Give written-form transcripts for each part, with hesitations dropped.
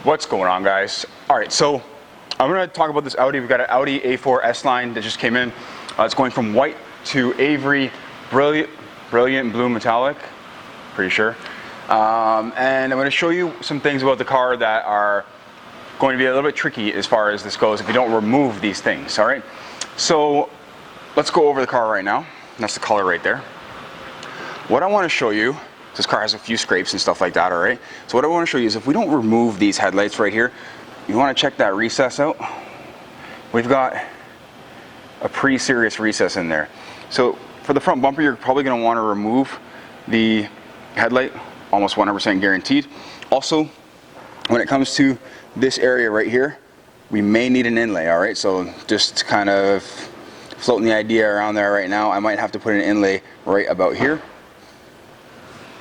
What's going on, guys? All right, so I'm gonna talk about this Audi. We've got an Audi A4 S-Line that just came in. It's going from white to Avery, brilliant blue metallic, pretty sure. And I'm gonna show you some things about the car that are going to be a little bit tricky as far as this goes if you don't remove these things, all right? So let's go over the car right now. That's the color right there. What I wanna show you, this car has a few scrapes and stuff like that, all right? So what I want to show you is if we don't remove these headlights right here, you want to check that recess out. We've got a pretty serious recess in there. So for the front bumper, you're probably going to want to remove the headlight, almost 100% guaranteed. Also, when it comes to this area right here, we may need an inlay, all right? So just kind of floating the idea around there right now, I might have to put an inlay right about here.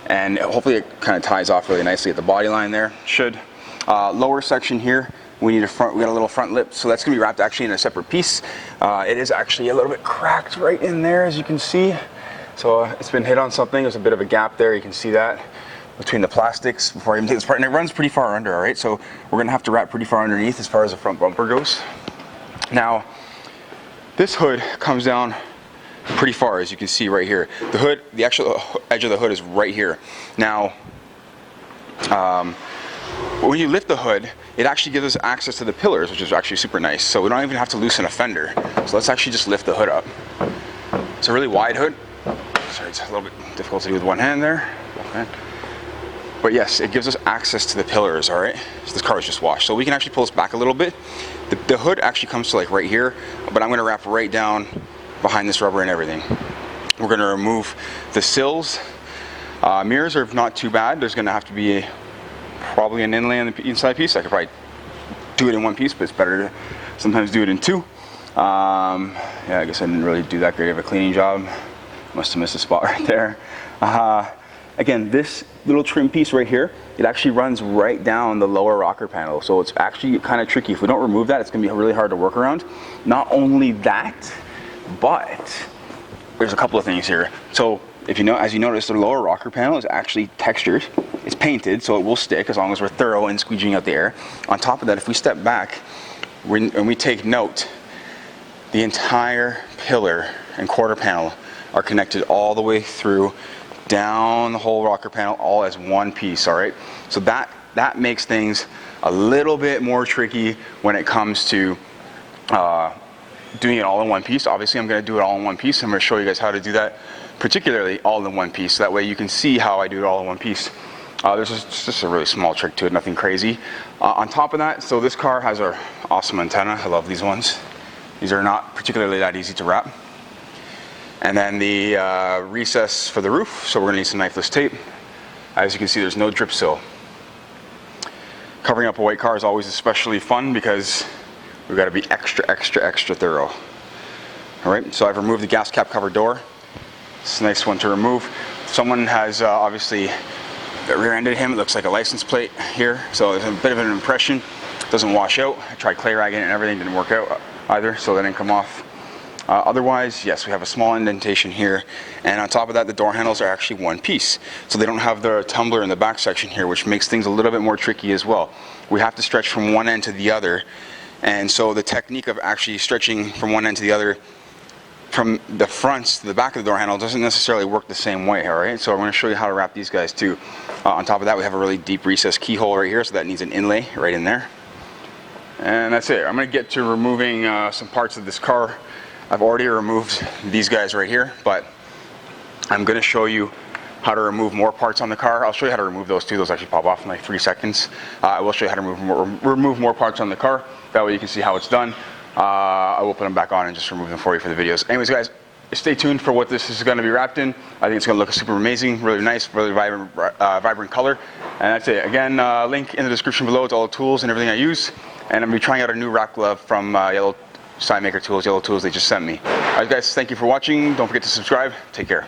And hopefully it kind of ties off really nicely at the body line there. Should. Lower section here, we got a little front lip, so that's gonna be wrapped actually in a separate piece. It is actually a little bit cracked right in there, as you can see. So it's been hit on something. There's a bit of a gap there. You can see that between the plastics before I even take this part, and it runs pretty far under, all right? So we're gonna have to wrap pretty far underneath as far as the front bumper goes. Now, this hood comes down pretty far, as you can see right here. The hood, the actual edge of the hood is right here. Now, when you lift the hood, it actually gives us access to the pillars, which is actually super nice. So we don't even have to loosen a fender. So let's actually just lift the hood up. It's a really wide hood. Sorry, it's a little bit difficult to do with one hand there. Okay. But yes, it gives us access to the pillars, all right? So this car was just washed. So we can actually pull this back a little bit. The hood actually comes to like right here, but I'm gonna wrap right down behind this rubber and everything. We're going to remove the sills. Mirrors are not too bad. There's going to have to be probably an inlay on the inside piece. I could probably do it in one piece, but it's better to sometimes do it in two. Yeah, I guess I didn't really do that great of a cleaning job. Must have missed a spot right there. Again, this little trim piece right here, it actually runs right down the lower rocker panel. So it's actually kind of tricky. If we don't remove that, it's going to be really hard to work around. Not only that, but there's a couple of things here. So if you know, as you notice, the lower rocker panel is actually textured. It's painted, so it will stick as long as we're thorough in squeegeeing out the air. On top of that, if we step back and we take note, the entire pillar and quarter panel are connected all the way through down the whole rocker panel, all as one piece, all right? So that makes things a little bit more tricky when it comes to doing it all in one piece. Obviously, I'm going to do it all in one piece. I'm going to show you guys how to do that, particularly all in one piece. That way you can see how I do it all in one piece. There's just a really small trick to it, nothing crazy. On top of that, so this car has our awesome antenna. I love these ones. These are not particularly that easy to wrap. And then the recess for the roof. So we're going to need some knifeless tape. As you can see, there's no drip sill. Covering up a white car is always especially fun because we've got to be extra thorough. All right, so I've removed the gas cap cover door. It's a nice one to remove. Someone has obviously rear-ended him. It looks like a license plate here, so there's a bit of an impression. It doesn't wash out. I tried clay ragging it and everything, didn't work out either, so that didn't come off. Otherwise, yes, we have a small indentation here, and on top of that, the door handles are actually one piece, so they don't have the tumbler in the back section here, which makes things a little bit more tricky as well. We have to stretch from one end to the other. And so the technique of actually stretching from one end to the other, from the fronts to the back of the door handle, doesn't necessarily work the same way, all right? So I'm going to show you how to wrap these guys too. On top of that, we have a really deep recessed keyhole right here, so that needs an inlay right in there. And that's it. I'm going to get to removing some parts of this car. I've already removed these guys right here, but I'm going to show you how to remove more parts on the car. I'll show you how to remove those too. Those actually pop off in like 3 seconds. I will show you how to remove more parts on the car. That way you can see how it's done. I will put them back on and just remove them for you for the videos. Anyways, guys, stay tuned for what this is going to be wrapped in. I think it's going to look super amazing, really nice, really vibrant color. And that's it. Again, link in the description below to all the tools and everything I use. And I'm going to be trying out a new rack glove from Yellow Tools. They just sent me. All right, guys, thank you for watching. Don't forget to subscribe. Take care.